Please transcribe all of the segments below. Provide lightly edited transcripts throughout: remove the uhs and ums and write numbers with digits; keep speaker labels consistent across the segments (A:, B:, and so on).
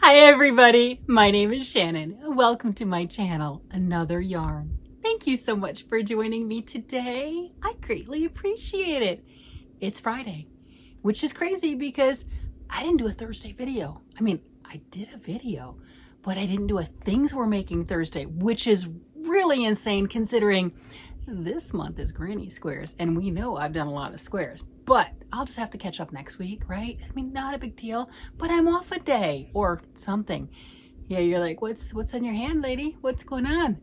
A: Hi everybody, my name is Shannon. Welcome to my channel, Another Yarn. Thank you so much for joining me today. I greatly appreciate it. It's Friday, which is crazy because I didn't do a Thursday video. I mean, I did a video, but I didn't do a things we're making Thursday, which is really insane considering this month is Granny Squares and we know I've done a lot of squares. But I'll just have to catch up next week, right? I mean, not a big deal, but I'm off a day or something. Yeah, you're like, what's in your hand, lady? What's going on?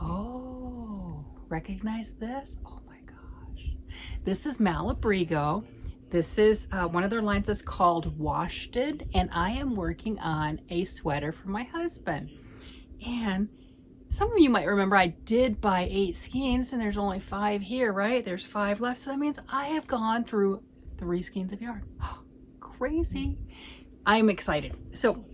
A: Oh, recognize this? Oh my gosh. This is Malabrigo. This is one of their lines is called Worsted, and I am working on a sweater for my husband. And some of you might remember I did buy 8 skeins and there's only 5 here, right? There's 5 left, so that means I have gone through 3 skeins of yarn. Crazy. I'm excited. So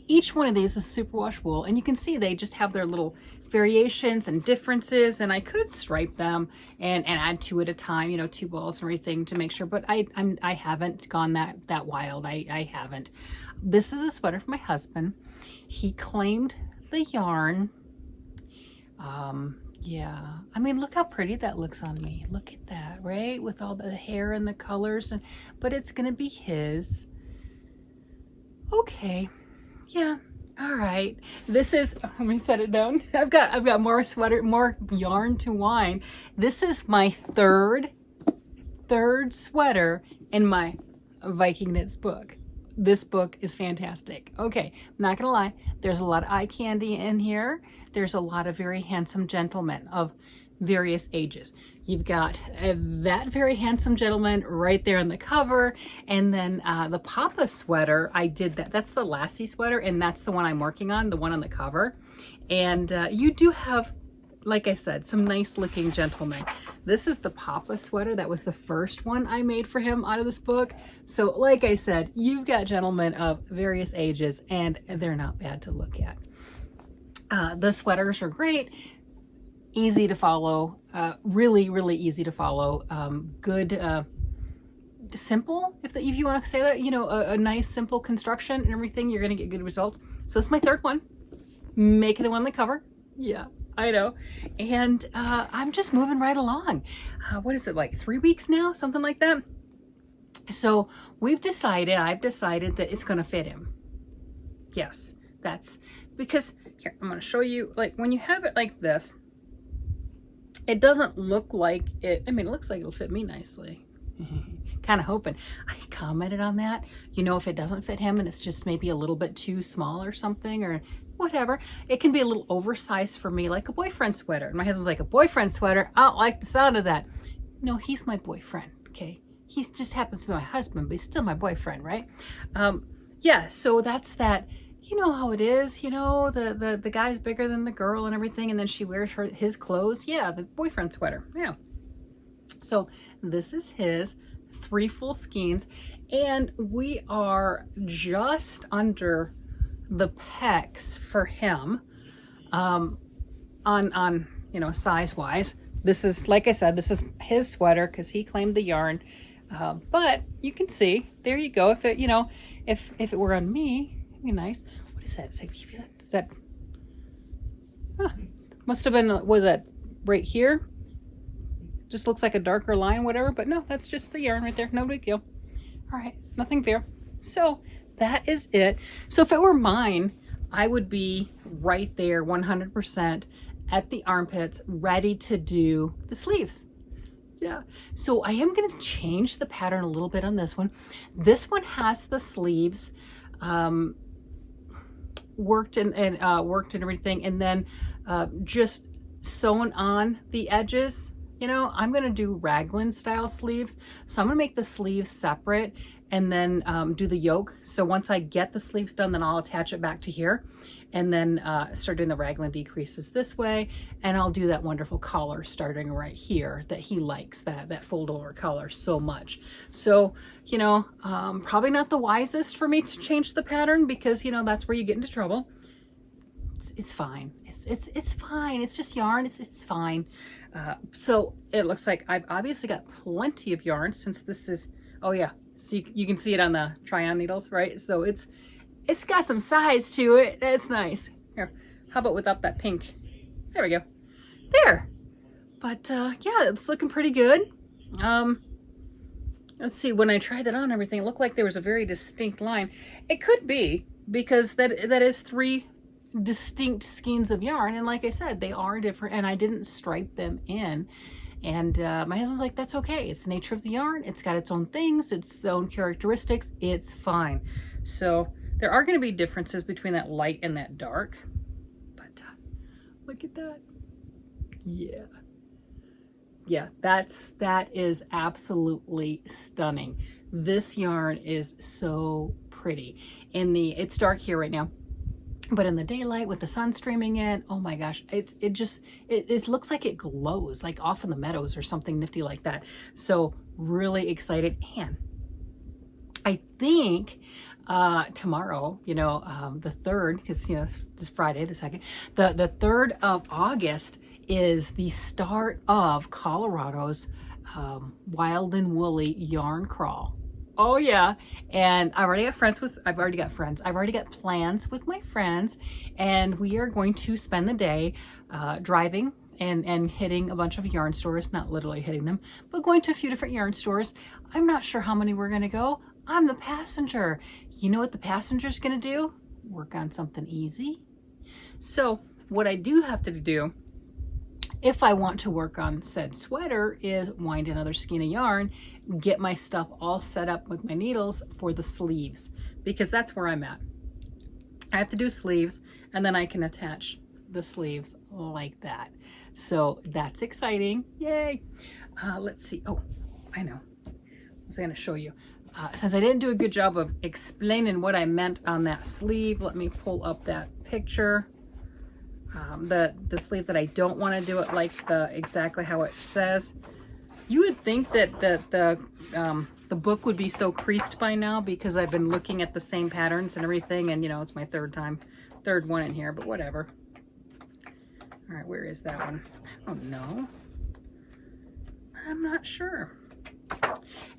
A: each one of these is superwash wool, and you can see they just have their little variations and differences, and I could stripe them and add 2 at a time, you know, 2 balls and everything to make sure, but I haven't gone that wild. I haven't. This is a sweater for my husband. He claimed the yarn. Yeah, I mean, look how pretty that looks on me. Look at that, right? With all the hair and the colors, but it's gonna be his. Okay, yeah, all right. This is, let me set it down. I've got more yarn to wind. This is my third sweater in my Viking Knits book. This book is fantastic. Okay, I'm not gonna lie, there's a lot of eye candy in here. There's a lot of very handsome gentlemen of various ages. You've got that very handsome gentleman right there on the cover, and then the Papa sweater, I did that. That's the Lassie sweater, and that's the one I'm working on, the one on the cover. And you do have, like I said, some nice looking gentlemen. This is the Papa sweater. That was the first one I made for him out of this book. So like I said, you've got gentlemen of various ages and they're not bad to look at. The sweaters are great, easy to follow, really easy to follow. Good, simple, if you want to say that, you know, a nice simple construction and everything, you're going to get good results. So it's my third one, making the one on the cover. Yeah, I know. And I'm just moving right along. What is it, like 3 weeks now? Something like that. So I've decided that it's going to fit him. Yes, that's because, here, I'm going to show you, like when you have it like this, it doesn't look like it, I mean, it looks like it'll fit me nicely. Kind of hoping. I commented on that. You know, if it doesn't fit him and it's just maybe a little bit too small or something or whatever, it can be a little oversized for me, like a boyfriend sweater. And my husband's like, a boyfriend sweater? I don't like the sound of that. No, he's my boyfriend, okay? He just happens to be my husband, but he's still my boyfriend, right? Yeah, so that's that. You know how it is, you know, the guy's bigger than the girl and everything, and then she wears his clothes. Yeah, the boyfriend sweater, yeah. So this is his 3 full skeins, and we are just under the pecs for him on you know, size wise. This is, like I said, this is his sweater because he claimed the yarn, but you can see, there you go. If it, you know, if it were on me, it'd be nice. What is that? Is that huh, must have been, was that right here? Just looks like a darker line, whatever, but no, that's just the yarn right there. No big deal. All right, nothing there. So that is it. So if it were mine, I would be right there 100% at the armpits, ready to do the sleeves. Yeah, so I am going to change the pattern a little bit on this one. This one has the sleeves worked and everything, and then just sewn on the edges. You know, I'm going to do raglan style sleeves. So I'm going to make the sleeves separate and then do the yoke. So once I get the sleeves done, then I'll attach it back to here and then start doing the raglan decreases this way. And I'll do that wonderful collar starting right here that he likes, that fold over collar so much. So, you know, probably not the wisest for me to change the pattern because, you know, that's where you get into trouble. It's fine. It's fine. It's just yarn. It's fine. So it looks like I've obviously got plenty of yarn since this is, oh yeah, so you can see it on the try-on needles, right? So it's it's got some size to it. That's nice. Here, how about without that pink? There we go. There. But yeah, it's looking pretty good. Let's see, when I tried that on everything, it looked like there was a very distinct line. It could be, because that is 3 distinct skeins of yarn, and like I said, they are different, and I didn't stripe them in. And my husband's like, that's okay. It's the nature of the yarn. It's got its own things, its own characteristics. It's fine. So there are going to be differences between that light and that dark. But look at that. Yeah. Yeah, that is absolutely stunning. This yarn is so pretty. It's dark here right now, but in the daylight with the sun streaming in, oh my gosh, it looks like it glows, like off in the meadows or something nifty like that. So really excited. And I think tomorrow, you know, the 3rd, because, you know, it's Friday the 2nd, the 3rd of August is the start of Colorado's Wild and Woolly Yarn Crawl. Oh yeah, and I've already got plans with my friends, and we are going to spend the day driving and hitting a bunch of yarn stores, not literally hitting them, but going to a few different yarn stores. I'm not sure how many we're gonna go. I'm the passenger. You know what the passenger's gonna do? Work on something easy. So what I do have to do, if I want to work on said sweater, is wind another skein of yarn, get my stuff all set up with my needles for the sleeves, because that's where I'm at. I have to do sleeves, and then I can attach the sleeves like that. So that's exciting. Yay. Let's see. Oh, I know. What was I going to show you? Since I didn't do a good job of explaining what I meant on that sleeve, let me pull up that picture. The sleeve that I don't want to do it like exactly how it says. You would think that the book would be so creased by now, because I've been looking at the same patterns and everything, and you know, it's my third one in here, but whatever. All right, where is that one? Oh no, I'm not sure.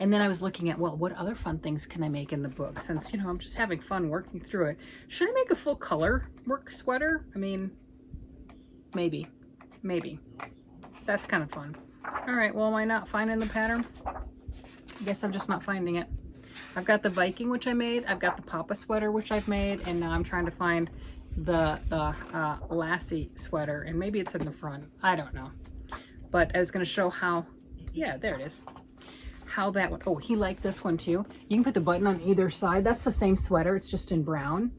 A: And then I was looking at, well, what other fun things can I make in the book, since, you know, I'm just having fun working through it. Should I make a full color work sweater? I mean, maybe. That's kind of fun. All right, well, am I not finding the pattern? I guess I'm just not finding it. I've got the Viking, which I made. I've got the Papa sweater, which I've made. And now I'm trying to find the Lassie sweater. And maybe it's in the front. I don't know. But I was going to show how, yeah, there it is. How that one, oh, he liked this one too. You can put the button on either side. That's the same sweater. It's just in brown.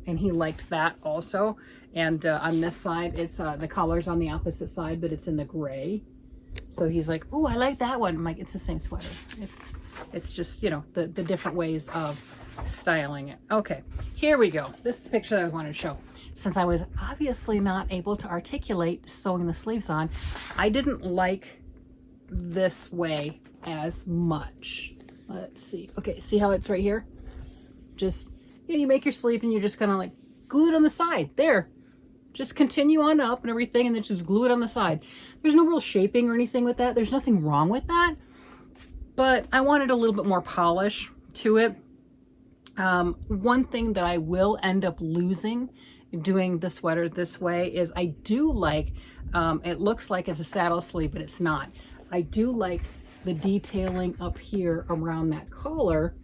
A: And he liked that also. And on this side, it's the collar's on the opposite side, but it's in the gray. So he's like, oh, I like that one. I'm like, it's the same sweater. It's just, you know, the different ways of styling it. Okay, here we go. This is the picture that I wanted to show. Since I was obviously not able to articulate sewing the sleeves on, I didn't like this way as much. Let's see. Okay, see how it's right here? Just, you know, you make your sleeve and you're just gonna like glue it on the side. There. Just continue on up and everything, and then just glue it on the side. There's no real shaping or anything with that. There's nothing wrong with that, but I wanted a little bit more polish to it. One thing that I will end up losing doing the sweater this way is I do like, it looks like it's a saddle sleeve, but it's not. I do like the detailing up here around that collar,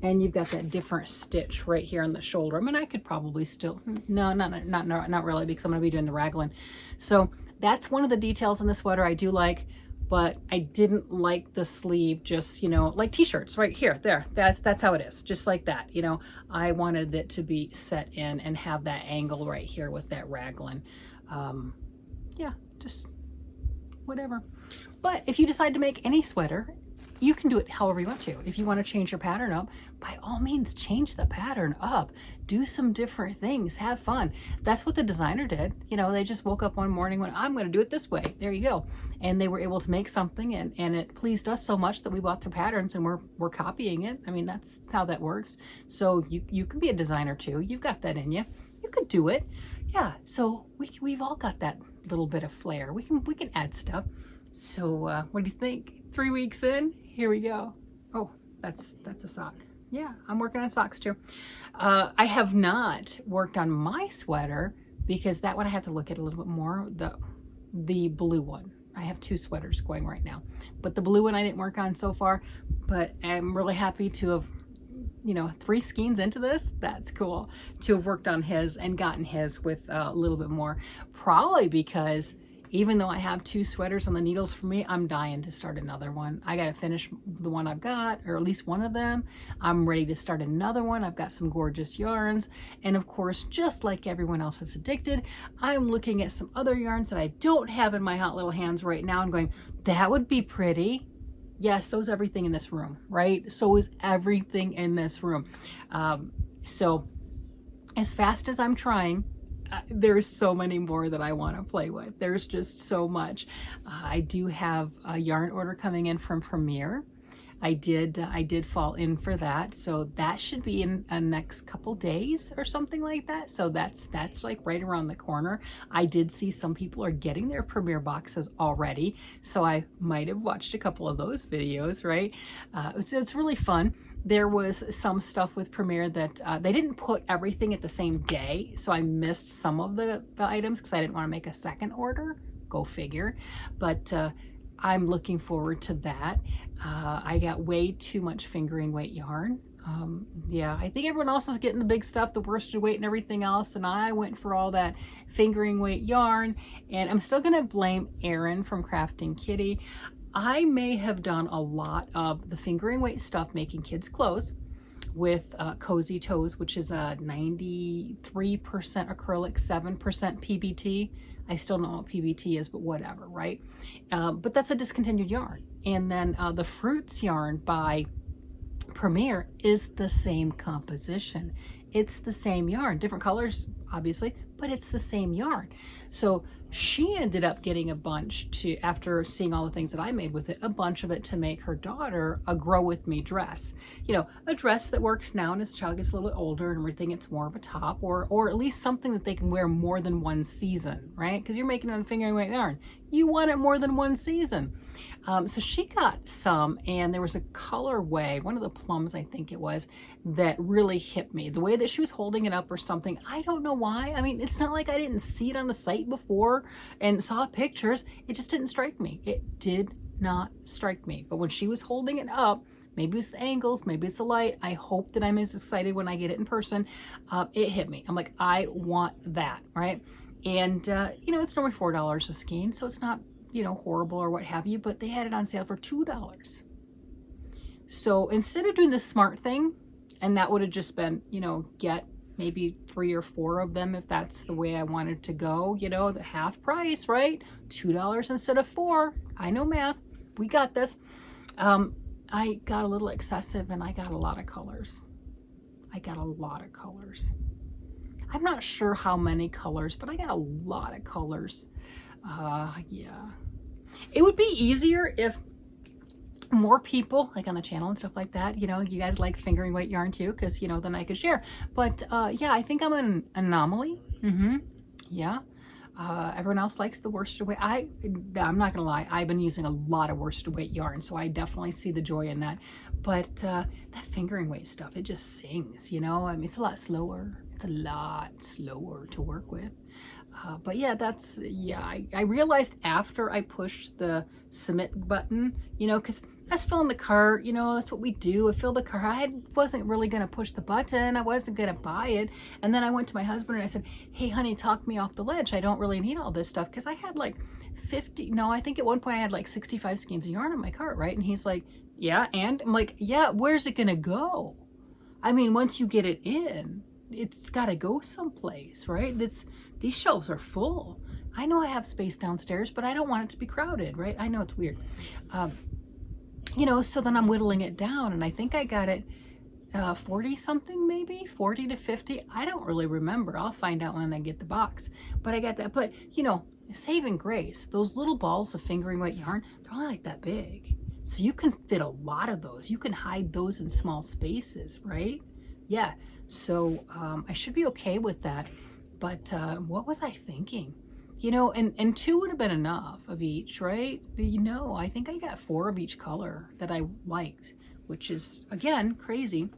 A: and you've got that different stitch right here on the shoulder. I mean, I could probably still, no, not really, because I'm gonna be doing the raglan. So that's one of the details in the sweater I do like, but I didn't like the sleeve just, you know, like t-shirts right here, there, that's how it is, just like that. You know, I wanted it to be set in and have that angle right here with that raglan. Yeah, just whatever. But if you decide to make any sweater, you can do it however you want to. If you want to change your pattern up, by all means, change the pattern up. Do some different things. Have fun. That's what the designer did. You know, they just woke up one morning and went, I'm going to do it this way. There you go. And they were able to make something, and it pleased us so much that we bought their patterns and we're copying it. I mean, that's how that works. So you can be a designer too. You've got that in you. You could do it. Yeah. So we've all got that little bit of flair. We can add stuff. So what do you think? 3 weeks in, here we go. Oh, that's a sock. Yeah, I'm working on socks too. I have not worked on my sweater because that one I have to look at a little bit more. The blue one. I have 2 sweaters going right now, but the blue one I didn't work on so far, but I'm really happy to have, you know, 3 skeins into this. That's cool to have worked on his and gotten his with a little bit more, probably because even though I have 2 sweaters on the needles for me, I'm dying to start another one. I got to finish the one I've got, or at least one of them. I'm ready to start another one. I've got some gorgeous yarns. And of course, just like everyone else that's addicted, I'm looking at some other yarns that I don't have in my hot little hands right now and going, that would be pretty. Yes, so is everything in this room, right? So is everything in this room. So as fast as I'm trying, there's so many more that I want to play with. There's just so much. I do have a yarn order coming in from Premier. I did fall in for that, so that should be in a next couple days or something like that. So that's like right around the corner. I did see some people are getting their Premier boxes already, so I might have watched a couple of those videos, right? It's really fun. There was some stuff with Premier that they didn't put everything at the same day, so I missed some of the items because I didn't want to make a second order. Go figure. But I'm looking forward to that. I got way too much fingering weight yarn. Yeah, I think everyone else is getting the big stuff, the worsted weight and everything else, and I went for all that fingering weight yarn. And I'm still gonna blame Erin from Crafting Kitty. I may have done a lot of the fingering weight stuff making kids clothes with Cozy Toes, which is a 93% acrylic, 7% PBT. I still don't know what PBT is, but whatever, right? But that's a discontinued yarn. And then the Fruits yarn by Premier is the same composition. It's the same yarn, different colors, obviously, but it's the same yarn. So she ended up getting a bunch to, after seeing all the things that I made with it, a bunch of it to make her daughter a Grow With Me dress. You know, a dress that works now and as the child gets a little bit older and everything, it's more of a top, or at least something that they can wear more than one season, right? Because you're making it on fingering weight yarn. You want it more than one season. So she got some, and there was a colorway, one of the plums I think it was, that really hit me. The way that she was holding it up or something, I don't know why. I mean, it's not like I didn't see it on the site before and saw pictures. It just didn't strike me. It did not strike me. But when she was holding it up, maybe it's the angles, maybe it's the light. I hope that I'm as excited when I get it in person. It hit me. I'm like, I want that, right? And, you know, it's normally $4 a skein, so it's not, you know, horrible or what have you, but they had it on sale for $2. So instead of doing the smart thing, and that would have just been, you know, get maybe 3 or 4 of them if that's the way I wanted to go, you know, the half price, right? $2 instead of $4. I know math. We got this. I got a little excessive and I got a lot of colors. I'm not sure how many colors, but I got a lot of colors. Yeah. It would be easier if more people, like on the channel and stuff like that, you know, you guys like fingering weight yarn too, because, you know, then I could share. But yeah, I think I'm an anomaly. Yeah. Everyone else likes the worsted weight. I'm not gonna lie, I've been using a lot of worsted weight yarn, so I definitely see the joy in that. But that fingering weight stuff, it just sings, you know. I mean, it's a lot slower. It's a lot slower to work with. But yeah, that's, yeah, I realized after I pushed the submit button, you know, because I was filling the cart, you know, that's what we do. I filled the cart. I wasn't really going to push the button. I wasn't going to buy it. And then I went to my husband and I said, hey, honey, talk me off the ledge. I don't really need all this stuff, because I had like 50, no, I think at one point I had like 65 skeins of yarn in my cart, right? And he's like, yeah, and I'm like, yeah, where's it going to go? I mean, once you get it in, it's got to go someplace, right? These shelves are full. I know I have space downstairs, but I don't want it to be crowded, right? I know it's weird. You know, so then I'm whittling it down, and I think I got it 40 something, maybe 40 to 50. I don't really remember. I'll find out when I get the box, but I got that. But you know, saving grace, those little balls of fingering weight yarn, they're only like that big. So you can fit a lot of those. You can hide those in small spaces, right? Yeah, so I should be okay with that. But what was I thinking? You know, and 2 would have been enough of each, right? You know, I think I got 4 of each color that I liked, which is, again, crazy.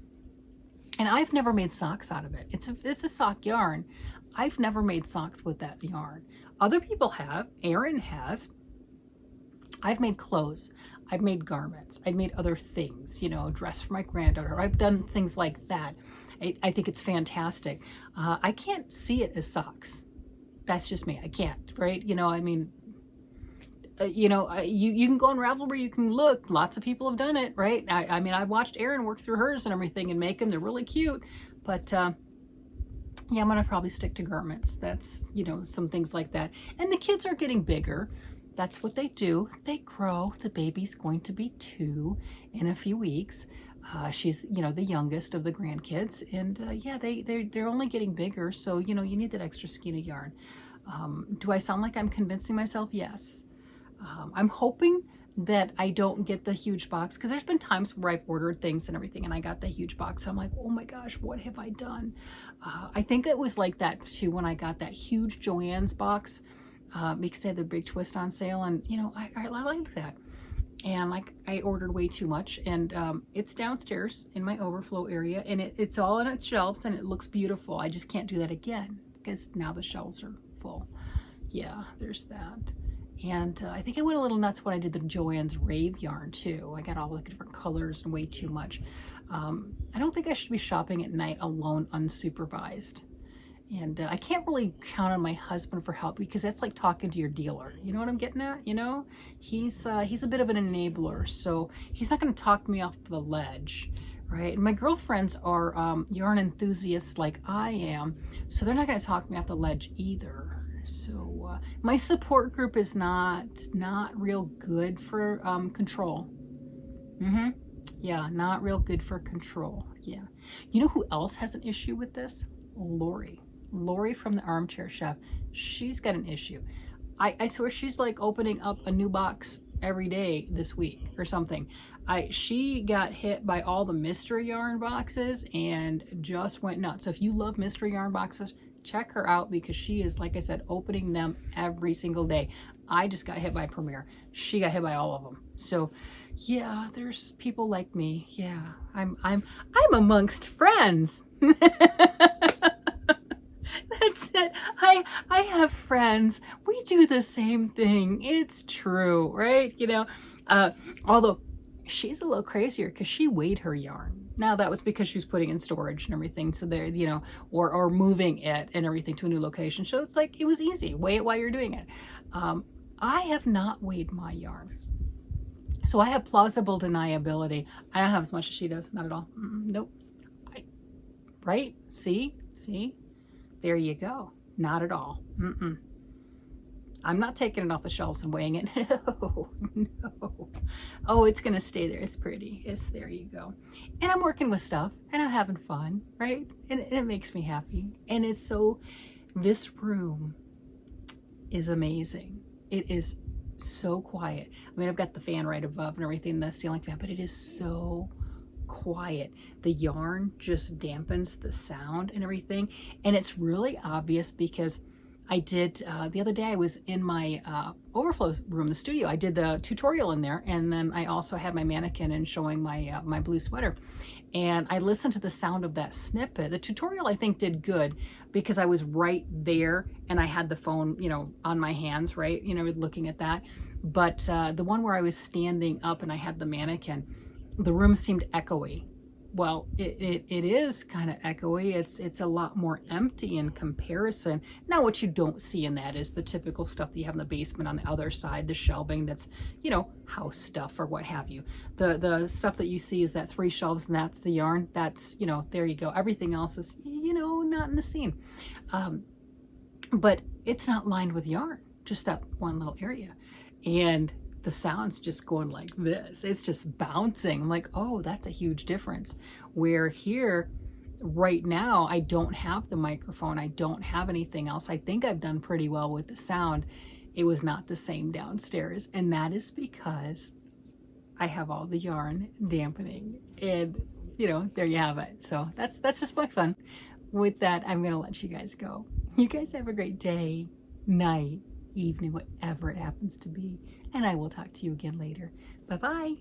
A: And I've never made socks out of it. It's a sock yarn. I've never made socks with that yarn. Other people have. Erin has. I've made clothes. I've made garments. I've made other things, you know, a dress for my granddaughter. I've done things like that. I think it's fantastic. I can't see it as socks. That's just me. I can't, right? You know, I mean, you can go on Ravelry, you can look. Lots of people have done it, right? I mean, I watched Erin work through hers and everything and make them. They're really cute. But yeah, I'm going to probably stick to garments. That's, you know, some things like that. And the kids are getting bigger. That's what they do. They grow. The baby's going to be 2 in a few weeks. She's, you know, the youngest of the grandkids. And yeah, they're only getting bigger. So, you know, you need that extra skein of yarn. Do I sound like I'm convincing myself? Yes. I'm hoping that I don't get the huge box, because there's been times where I've ordered things and everything and I got the huge box. I'm like, oh my gosh, what have I done? I think it was like that too when I got that huge Joann's box, because they had the big twist on sale, and you know, I like that. And like, I ordered way too much, and it's downstairs in my overflow area, and it's all in its shelves and it looks beautiful. I just can't do that again because now the shelves are full. Yeah, there's that. And I think I went a little nuts when I did the Joann's Rave yarn too. I got all the different colors and way too much. I don't think I should be shopping at night alone, unsupervised. And I can't really count on my husband for help, because that's like talking to your dealer. You know what I'm getting at? You know, he's a bit of an enabler, so he's not going to talk me off the ledge, right? And my girlfriends are yarn enthusiasts like I am, so they're not going to talk me off the ledge either. So my support group is not real good for control. Yeah, not real good for control. Yeah. You know who else has an issue with this? Lori. Lori from the Armchair Chef. She's got an issue. I swear she's like opening up a new box every day this week or something. She got hit by all the mystery yarn boxes and just went nuts. So if you love mystery yarn boxes, check her out, because she is, like I said, opening them every single day. I just got hit by Premier. She got hit by all of them. So yeah, there's people like me. Yeah, I'm amongst friends. That's it. I have friends. We do the same thing. It's true, right? You know, although she's a little crazier because she weighed her yarn. Now that was because she was putting in storage and everything. So there, you know, or moving it and everything to a new location. So it's like, it was easy. Weigh it while you're doing it. I have not weighed my yarn. So I have plausible deniability. I don't have as much as she does. Not at all. Nope. Right? See? There you go. Not at all. I'm not taking it off the shelves and weighing it. No. Oh, it's going to stay there. It's pretty. There you go. And I'm working with stuff and I'm having fun, right? And it makes me happy. And it's so, this room is amazing. It is so quiet. I mean, I've got the fan right above and everything, the ceiling fan, but it is so quiet. The yarn just dampens the sound and everything. And it's really obvious because I did, the other day I was in my overflow room, the studio. I did the tutorial in there, and then I also had my mannequin and showing my my blue sweater. And I listened to the sound of that snippet. The tutorial, I think, did good because I was right there and I had the phone, you know, on my hands, right? You know, looking at that. But the one where I was standing up and I had the mannequin, the room seemed echoey. Well, it is kind of echoey. It's a lot more empty in comparison. Now, what you don't see in that is the typical stuff that you have in the basement on the other side, the shelving that's, you know, house stuff or what have you. The stuff that you see is that 3 shelves and that's the yarn. That's, you know, there you go. Everything else is, you know, not in the scene. But it's not lined with yarn, just that one little area. And the sound's just going like this. It's just bouncing. I'm like, oh, that's a huge difference. Where here, right now, I don't have the microphone. I don't have anything else. I think I've done pretty well with the sound. It was not the same downstairs. And that is because I have all the yarn dampening. And, you know, there you have it. So that's just my fun. With that, I'm going to let you guys go. You guys have a great day, night, evening, whatever it happens to be. And I will talk to you again later. Bye-bye.